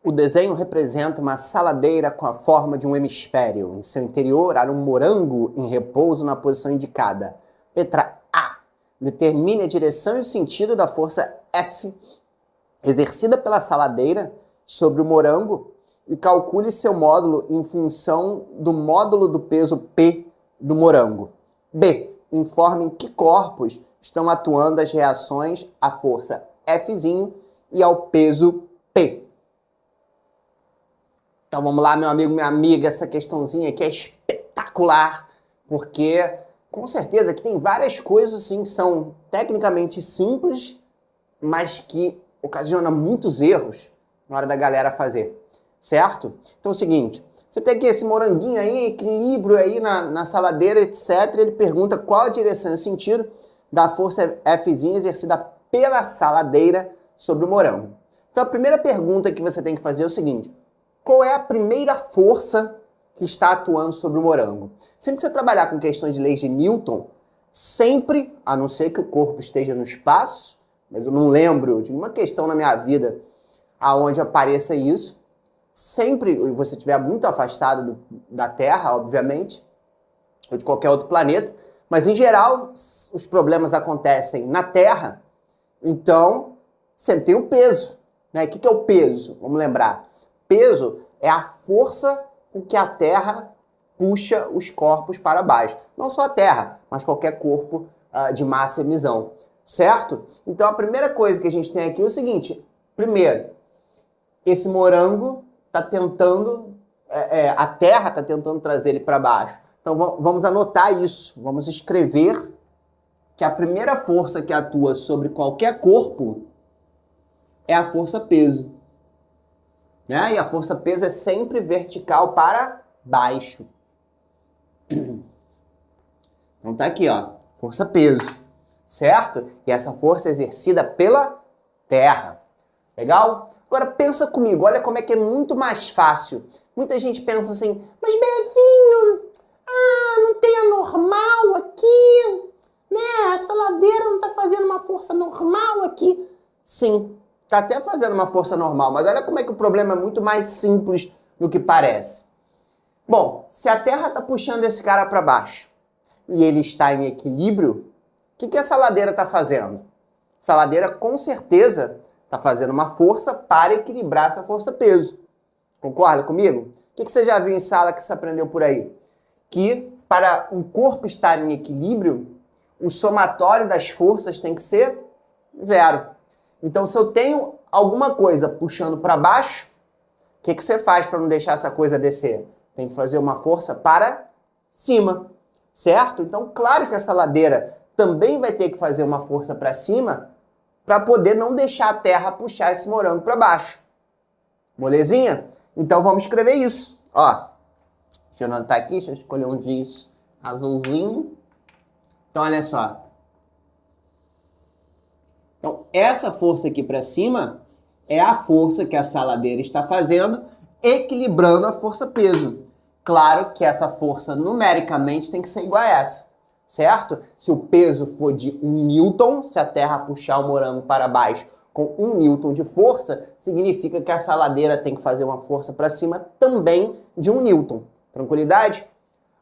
O desenho representa uma saladeira com a forma de um hemisfério. Em seu interior há um morango em repouso na posição indicada. Letra A. Determine a direção e o sentido da força F exercida pela saladeira sobre o morango e calcule seu módulo em função do módulo do peso P do morango. B. Informe em que corpos estão atuando as reações à força Fzinho e ao peso P. Então vamos lá, meu amigo, minha amiga, essa questãozinha aqui é espetacular, porque com certeza que tem várias coisas assim que são tecnicamente simples, mas que ocasionam muitos erros na hora da galera fazer, certo? Então é o seguinte, você tem aqui esse moranguinho aí, equilíbrio aí na saladeira, etc. Ele pergunta qual a direção e sentido da força Fzinha exercida pela saladeira sobre o morango. Então a primeira pergunta que você tem que fazer é o seguinte: qual é a primeira força que está atuando sobre o morango? Sempre que você trabalhar com questões de leis de Newton, sempre, a não ser que o corpo esteja no espaço, mas eu não lembro de nenhuma questão na minha vida aonde apareça isso, sempre, e você estiver muito afastado da Terra, obviamente, ou de qualquer outro planeta, mas em geral os problemas acontecem na Terra, então sempre tem o peso, né? O que é o peso? Vamos lembrar. Peso é a força com que a Terra puxa os corpos para baixo. Não só a Terra, mas qualquer corpo de massa e emisão. Certo? Então a primeira coisa que a gente tem aqui é o seguinte. Primeiro, esse morango está tentando, a Terra está tentando trazer ele para baixo. Então vamos anotar isso. Vamos escrever que a primeira força que atua sobre qualquer corpo é a força peso. Né? E a força peso é sempre vertical para baixo. Então tá aqui, ó, força peso, certo? E essa força é exercida pela Terra. Legal? Agora pensa comigo, olha como é que é muito mais fácil. Muita gente pensa assim, mas Bevinho, não tem a normal aqui, né? Essa ladeira não tá fazendo uma força normal aqui. Sim. Tá até fazendo uma força normal, mas olha como é que o problema é muito mais simples do que parece. Bom, se a Terra está puxando esse cara para baixo e ele está em equilíbrio, o que essa ladeira está fazendo? Essa ladeira com certeza está fazendo uma força para equilibrar essa força-peso. Concorda comigo? O que você já viu em sala que você aprendeu por aí? Que para um corpo estar em equilíbrio, o somatório das forças tem que ser 0. Então, se eu tenho alguma coisa puxando para baixo, o que você faz para não deixar essa coisa descer? Tem que fazer uma força para cima, certo? Então, claro que essa ladeira também vai ter que fazer uma força para cima para poder não deixar a Terra puxar esse morango para baixo. Molezinha? Então, vamos escrever isso. Ó, deixa eu anotar aqui, deixa eu escolher um giz azulzinho. Então, olha só. Então, essa força aqui para cima é a força que a saladeira está fazendo, equilibrando a força-peso. Claro que essa força numericamente tem que ser igual a essa, certo? Se o peso for de 1 newton, se a Terra puxar o morango para baixo com 1 newton de força, significa que a saladeira tem que fazer uma força para cima também de 1 newton. Tranquilidade?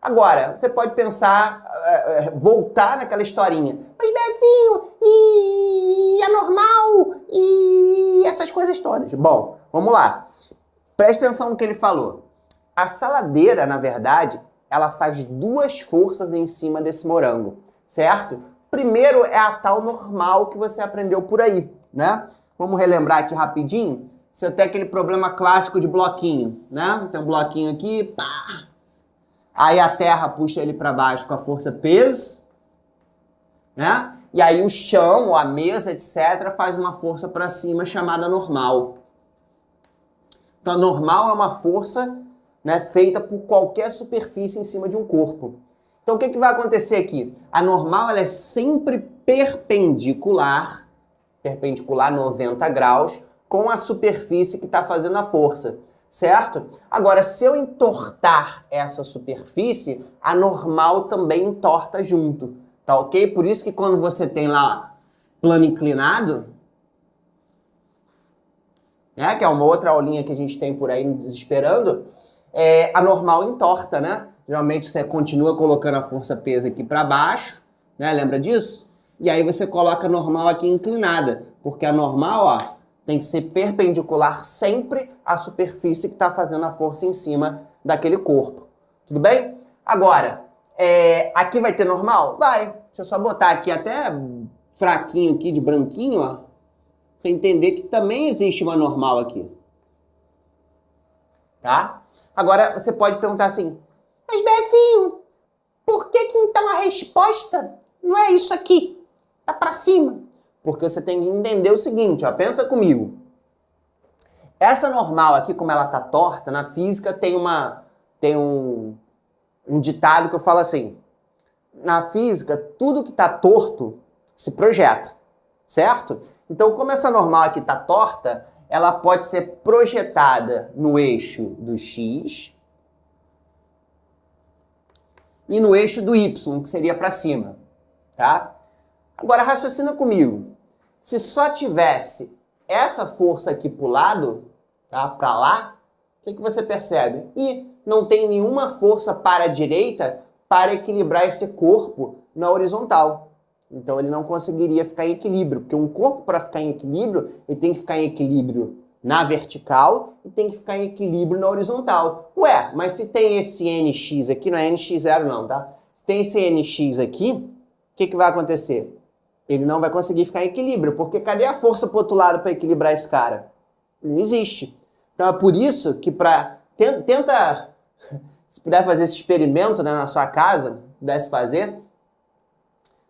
Agora, você pode pensar, voltar naquela historinha. Mas Bevinho, e a normal, e essas coisas todas. Bom, vamos lá. Presta atenção no que ele falou. A saladeira, na verdade, ela faz 2 forças em cima desse morango, certo? Primeiro é a tal normal que você aprendeu por aí, né? Vamos relembrar aqui rapidinho. Você tem aquele problema clássico de bloquinho, né? Tem um bloquinho aqui, pá. Aí a Terra puxa ele para baixo com a força peso, né? E aí o chão, ou a mesa, etc., faz uma força para cima chamada normal. Então a normal é uma força, né, feita por qualquer superfície em cima de um corpo. Então o que vai acontecer aqui? A normal ela é sempre perpendicular 90 graus, com a superfície que está fazendo a força. Certo? Agora, se eu entortar essa superfície, a normal também entorta junto, tá ok? Por isso que quando você tem lá plano inclinado, né? Que é uma outra aulinha que a gente tem por aí no Desesperando, a normal entorta, né? Geralmente você continua colocando a força-peso aqui para baixo, né? Lembra disso? E aí você coloca a normal aqui inclinada, porque a normal, ó, tem que ser perpendicular sempre à superfície que está fazendo a força em cima daquele corpo. Tudo bem? Agora, aqui vai ter normal? Vai. Deixa eu só botar aqui até fraquinho aqui de branquinho, ó. Você entender que também existe uma normal aqui. Tá? Agora você pode perguntar assim, mas Befinho, por que então a resposta não é isso aqui? Tá pra cima. Porque você tem que entender o seguinte, ó, pensa comigo. Essa normal aqui, como ela tá torta, na física tem um ditado que eu falo assim, na física, tudo que tá torto se projeta, certo? Então, como essa normal aqui tá torta, ela pode ser projetada no eixo do X e no eixo do Y, que seria para cima, tá? Agora, raciocina comigo. Se só tivesse essa força aqui pro lado, tá? Para lá, o que você percebe? E não tem nenhuma força para a direita para equilibrar esse corpo na horizontal. Então ele não conseguiria ficar em equilíbrio, porque um corpo para ficar em equilíbrio, ele tem que ficar em equilíbrio na vertical e tem que ficar em equilíbrio na horizontal. Ué, mas se tem esse NX aqui, não é NX0 não, tá? Se tem esse NX aqui, o que vai acontecer? Ele não vai conseguir ficar em equilíbrio, porque cadê a força pro outro lado para equilibrar esse cara? Não existe. Então é por isso que tenta, se puder fazer esse experimento, né, na sua casa, pudesse fazer,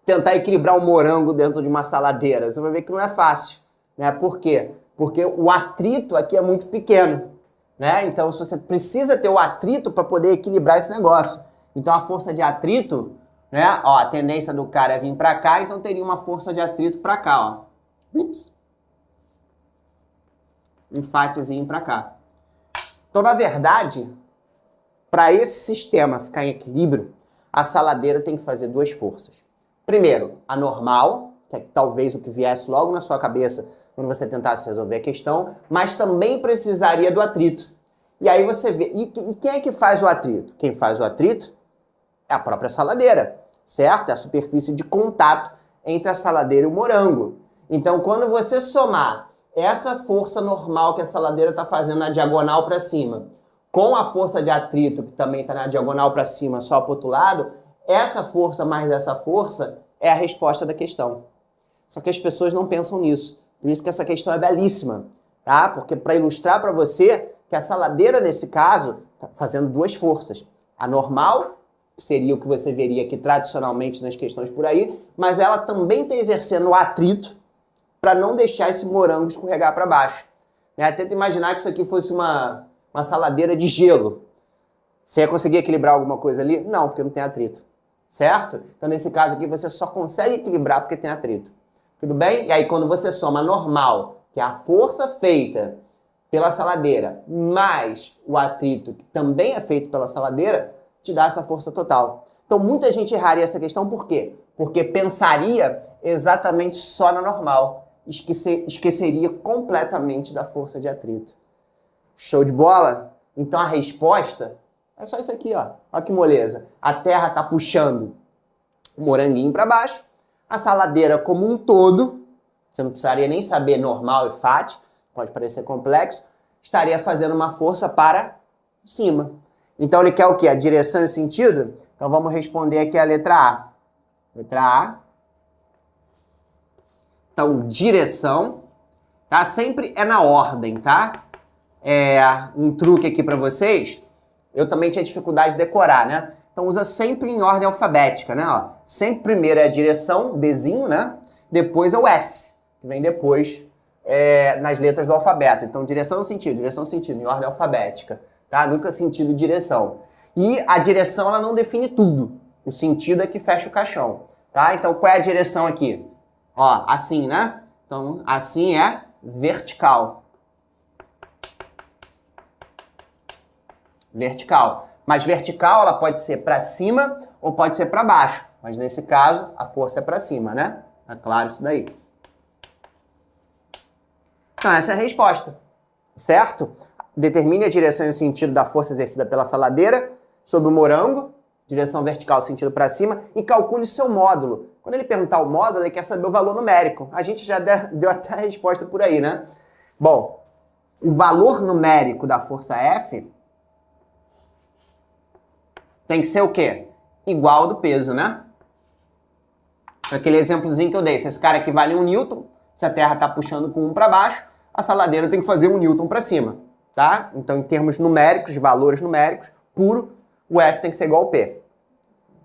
tentar equilibrar um morango dentro de uma saladeira. Você vai ver que não é fácil, né? Por quê? Porque o atrito aqui é muito pequeno, né? Então você precisa ter o atrito para poder equilibrar esse negócio. Então a força de atrito, né? Ó, a tendência do cara é vir para cá, então teria uma força de atrito para cá, ó. Ups. Enfatezinho para cá. Então, na verdade, para esse sistema ficar em equilíbrio, a saladeira tem que fazer duas forças. Primeiro, a normal, que é talvez o que viesse logo na sua cabeça quando você tentasse resolver a questão, mas também precisaria do atrito. E aí você vê, e quem é que faz o atrito? Quem faz o atrito é a própria saladeira, certo? É a superfície de contato entre a saladeira e o morango. Então, quando você somar essa força normal que a saladeira está fazendo na diagonal para cima, com a força de atrito que também está na diagonal para cima, só para o outro lado, essa força mais essa força é a resposta da questão. Só que as pessoas não pensam nisso. Por isso que essa questão é belíssima, tá? Porque para ilustrar para você que a saladeira, nesse caso, está fazendo duas forças. A normal, que seria o que você veria aqui tradicionalmente nas questões por aí, mas ela também está exercendo o atrito para não deixar esse morango escorregar para baixo. Né? Tenta imaginar que isso aqui fosse uma saladeira de gelo. Você ia conseguir equilibrar alguma coisa ali? Não, porque não tem atrito. Certo? Então, nesse caso aqui, você só consegue equilibrar porque tem atrito. Tudo bem? E aí, quando você soma a normal, que é a força feita pela saladeira, mais o atrito, que também é feito pela saladeira, te dá essa força total. Então, muita gente erraria essa questão, por quê? Porque pensaria exatamente só na normal. Esqueceria completamente da força de atrito. Show de bola? Então, a resposta é só isso aqui, ó. Olha que moleza. A terra está puxando o moranguinho para baixo. A saladeira como um todo, você não precisaria nem saber normal e fat, pode parecer complexo, estaria fazendo uma força para cima. Então ele quer o quê? A direção e o sentido? Então vamos responder aqui a letra A. Letra A. Então, direção, tá? Sempre é na ordem, tá? Um truque aqui para vocês. Eu também tinha dificuldade de decorar, né? Então usa sempre em ordem alfabética, né? Ó, sempre primeiro é a direção, Dzinho, né? Depois é o S, que vem depois nas letras do alfabeto. Então direção sentido, em ordem alfabética, tá? Nunca sentido direção. E a direção, ela não define tudo. O sentido é que fecha o caixão, tá? Então qual é a direção aqui? Ó, assim, né? Então assim é vertical. Vertical. Mas vertical, ela pode ser para cima ou pode ser para baixo. Mas nesse caso, a força é para cima, né? Tá claro isso daí? Então essa é a resposta. certo? Determine a direção e o sentido da força exercida pela saladeira sobre o morango, direção vertical, sentido para cima, e calcule o seu módulo. Quando ele perguntar o módulo, ele quer saber o valor numérico. A gente já deu até a resposta por aí, né? Bom, o valor numérico da força F tem que ser o quê? Igual ao do peso, né? Aquele exemplozinho que eu dei. Se esse cara aqui vale 1 newton, se a Terra está puxando com 1 para baixo, a saladeira tem que fazer 1 newton para cima, tá? Então, em termos numéricos, valores numéricos, puro, o F tem que ser igual ao P.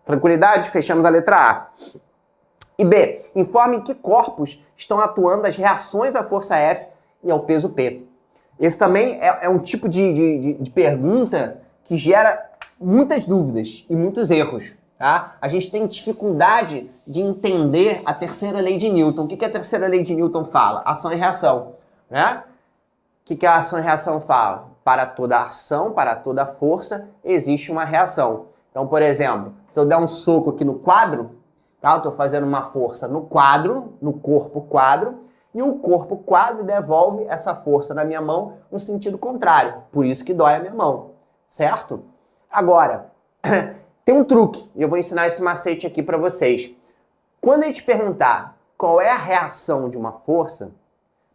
Tranquilidade? Fechamos a letra A. E B, informe em que corpos estão atuando as reações à força F e ao peso P. Esse também é um tipo de pergunta que gera muitas dúvidas e muitos erros, tá? A gente tem dificuldade de entender a terceira lei de Newton. O que a terceira lei de Newton fala? Ação e reação, né? O que a ação e reação fala? Para toda ação, para toda força, existe uma reação. Então, por exemplo, se eu der um soco aqui no quadro, tá? Eu estou fazendo uma força no quadro, no corpo quadro, e o corpo quadro devolve essa força na minha mão no sentido contrário. Por isso que dói a minha mão, certo? Agora, tem um truque, e eu vou ensinar esse macete aqui para vocês. Quando a gente perguntar qual é a reação de uma força,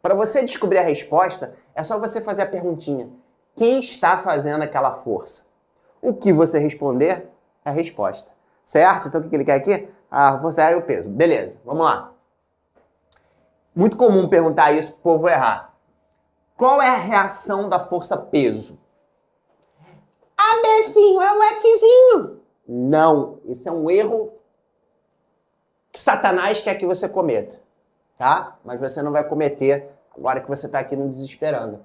para você descobrir a resposta, é só você fazer a perguntinha: quem está fazendo aquela força? O que você responder é a resposta, certo? Então o que ele quer aqui? A força é o peso. Beleza, vamos lá. Muito comum perguntar isso pro povo errar. Qual é a reação da força peso? Ah, Befinho, é um Fzinho. Não, isso é um erro que Satanás quer que você cometa, tá? Mas você não vai cometer agora que você está aqui no desesperando.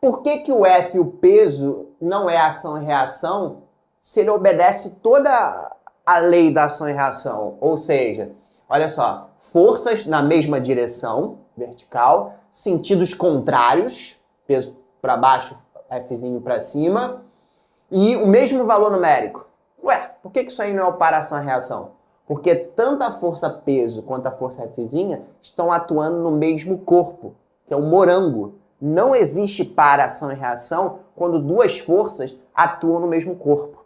Por que o F, o peso, não é ação e reação se ele obedece toda a lei da ação e reação? Ou seja, olha só, forças na mesma direção, vertical, sentidos contrários, peso para baixo, Fzinho para cima, e o mesmo valor numérico. Ué, por que isso aí não é o para ação e reação? Porque tanto a força peso quanto a força Fzinha estão atuando no mesmo corpo, que é o morango. Não existe para ação e reação quando duas forças atuam no mesmo corpo.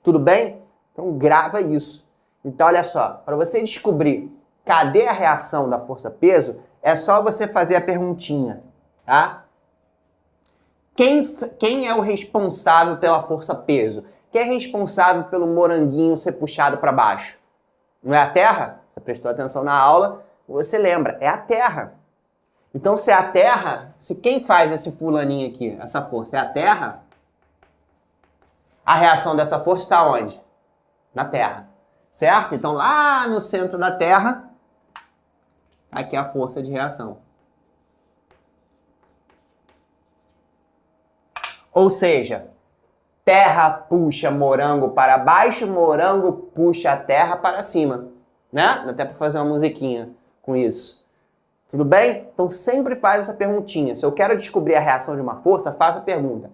Tudo bem? Então grava isso. Então olha só, para você descobrir cadê a reação da força peso, é só você fazer a perguntinha, tá? Quem é o responsável pela força peso? Quem é responsável pelo moranguinho ser puxado para baixo? Não é a Terra? Você prestou atenção na aula, você lembra, é a Terra. Então, se é a Terra, se quem faz esse fulaninho aqui, essa força, é a Terra, a reação dessa força está onde? Na Terra, certo? Então, lá no centro da Terra, aqui é a força de reação. Ou seja, Terra puxa morango para baixo, morango puxa a Terra para cima, né? Dá até para fazer uma musiquinha com isso. Tudo bem? Então sempre faz essa perguntinha. Se eu quero descobrir a reação de uma força, faça a pergunta: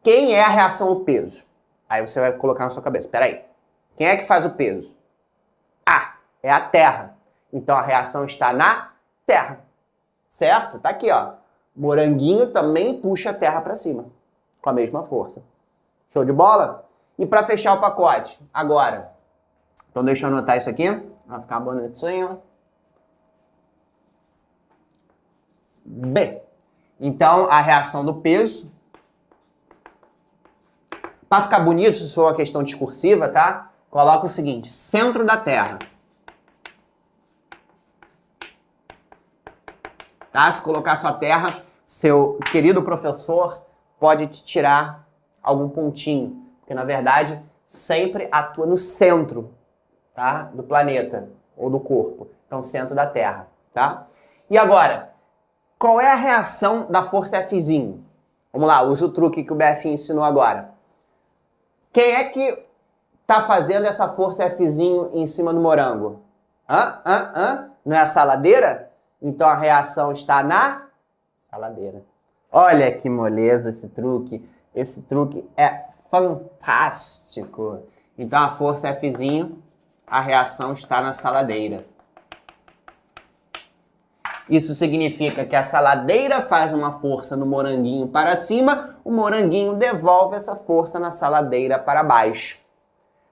quem é a reação do peso? Aí você vai colocar na sua cabeça: peraí, quem é que faz o peso? Ah, é a Terra. Então a reação está na Terra, certo? Tá aqui, ó. Moranguinho também puxa a Terra para cima, com a mesma força. Show de bola? E para fechar o pacote, agora. Então deixa eu anotar isso aqui, vai ficar bonitinho. B. Então, a reação do peso. Para ficar bonito, se for uma questão discursiva, tá? Coloca o seguinte: centro da Terra. Tá? Se colocar sua Terra, seu querido professor pode te tirar algum pontinho. Porque, na verdade, sempre atua no centro, tá? Do planeta ou do corpo. Então, centro da Terra, tá? E agora, qual é a reação da força Fzinho? Vamos lá, usa o truque que o BF ensinou agora. Quem é que tá fazendo essa força Fzinho em cima do morango? Não é a saladeira? Então a reação está na saladeira. Olha que moleza esse truque. Esse truque é fantástico. Então a força Fzinho, a reação está na saladeira. Isso significa que a saladeira faz uma força no moranguinho para cima, o moranguinho devolve essa força na saladeira para baixo.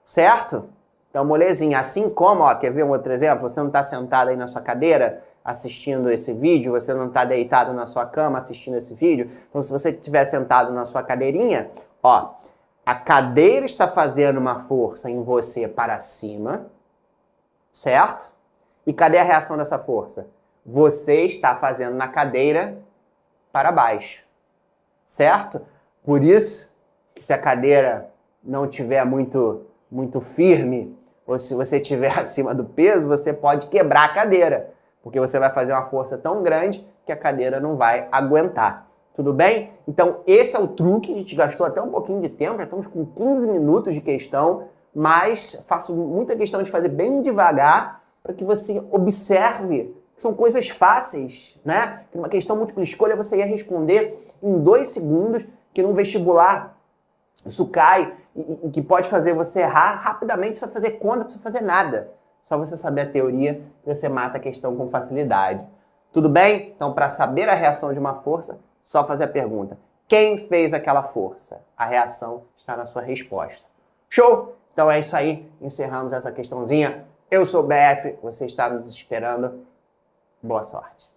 Certo? Então, molezinha, assim como, ó, quer ver um outro exemplo? Você não está sentado aí na sua cadeira assistindo esse vídeo, você não está deitado na sua cama assistindo esse vídeo. Então, se você estiver sentado na sua cadeirinha, ó, a cadeira está fazendo uma força em você para cima, certo? E cadê a reação dessa força? Você está fazendo na cadeira para baixo, certo? Por isso que se a cadeira não tiver muito firme, ou se você estiver acima do peso, você pode quebrar a cadeira, porque você vai fazer uma força tão grande que a cadeira não vai aguentar. Tudo bem? Então, esse é o truque. A gente gastou até um pouquinho de tempo, já estamos com 15 minutos de questão, mas faço muita questão de fazer bem devagar para que você observe que são coisas fáceis, né? Uma questão múltipla escolha você ia responder em 2 segundos, que num vestibular isso cai e que pode fazer você errar rapidamente, não precisa fazer conta, não precisa fazer nada. Só você saber a teoria, você mata a questão com facilidade. Tudo bem? Então, para saber a reação de uma força, só fazer a pergunta: quem fez aquela força? A reação está na sua resposta. Show? Então é isso aí. Encerramos essa questãozinha. Eu sou o BF, você está nos esperando. Boa sorte.